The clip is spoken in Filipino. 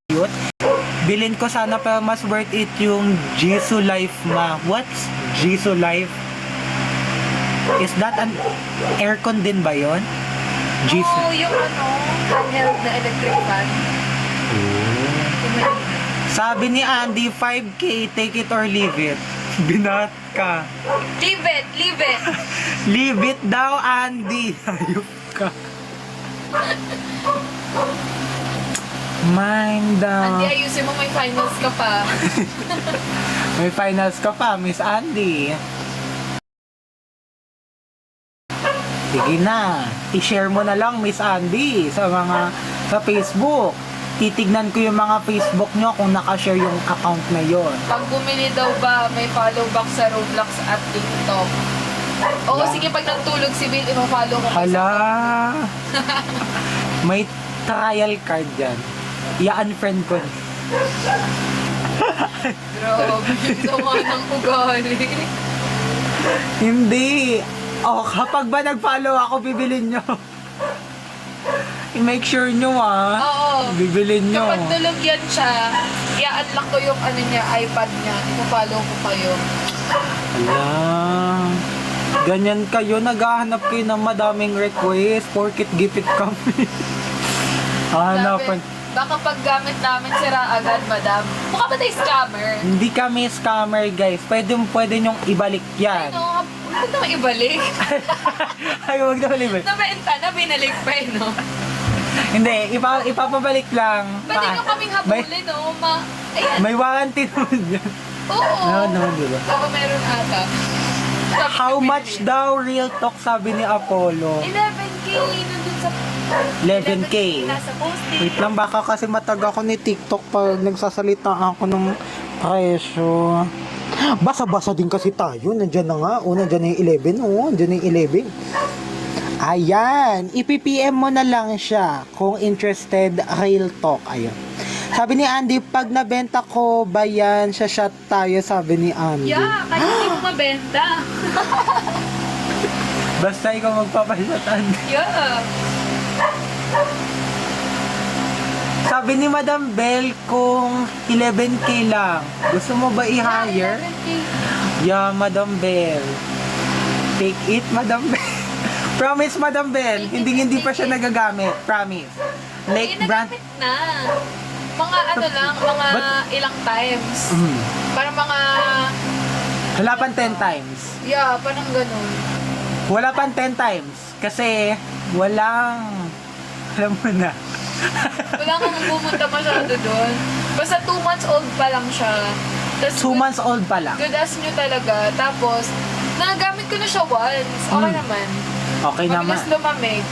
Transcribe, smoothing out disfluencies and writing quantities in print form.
cute. Bilin ko sana pero mas worth it yung Jisoo Life ma. What's Jisoo Life? Is that an aircon din ba yun? Jisoo. Oo, yung handheld na electric fan. Sabi ni Andy, 5K, take it or leave it. Binat ka. Leave it, leave it. Leave it daw, Andy. Ayup ka. Mind daw. Andy, ayusin mo, may finals ka pa. May finals ka pa, Miss Andy. Sige na. I-share mo na lang, Miss Andy, sa Facebook. Titignan ko yung mga Facebook nyo kung nakashare yung account na yon. Pag bumili daw ba, may follow back sa Roblox at TikTok. Oo, sige, pag nagtulog si Bill, ino-follow ko. Hala. May trial card dyan. I-unfriend ko. Grabe, sama ng ugali. Hindi. O, kapag ba nag-follow ako, bibilin nyo. I-make sure nyo Oo. Bibilin nyo. Kapag tulog yan siya, i-unlock ko yung iPad niya. Ipo-follow ko kayo. Hala. Ganyan kayo, naghahanap kayo ng madaming request, porkit gipit kami. Hahanapan. Baka pag gamit namin sira agad, madam. Mukha ba tayo scammer? Hindi kami scammer, guys. Pwede nyong ibalik yan. Ay, no. Huwag naman ibalik. Ay, huwag na ibalik. Nabenta na, binalik pa eh, no? Hindi, ipapabalik lang. Pwede nyo kaming habulin, no? Ayan. May warranty naman yan. Oo. Meron naman, di ba? Oo, meron ata. Sabi How ko, much binili. daw real talk sabi ni Apollo? 11K, nandun sa... 11K. Nasa posting. Wait lang, baka kasi matag ako ni TikTok pag nagsasalita ako ng presyo. Basa-basa din kasi tayo. Nandiyan na nga. Nandiyan na yung 11. Nandiyan na yung 11. Ayan. I-PPM mo na lang siya kung interested, real talk. Ayun. Sabi ni Andy, pag nabenta ko ba yan, shot tayo, sabi ni Andy. Yeah, kahit hindi mo mabenta. Basta ikaw magpapashot, Andy. Yeah. Sabi ni Madam Bell kung 11K lang. Gusto mo ba i-hire? 11K. Yeah, Madam Bell. Take it, Madam Bell. Promise, Madam Bell. Hindi pa siya nagagamit. Promise. Like Eh, brand... nagamit na. Mga lang, mga ilang times. Para mga... Wala pang 10 times. Yeah, parang ganun. Wala pang 10 times. Kasi walang... Alam mo na. Wala kang pumunta masyado doon. Basta 2 months old pa lang siya. 2 months old pa lang. Good as nyo talaga. Tapos, nagamit ko na siya once. Okay naman. Okay naman. Mabilis lumamig.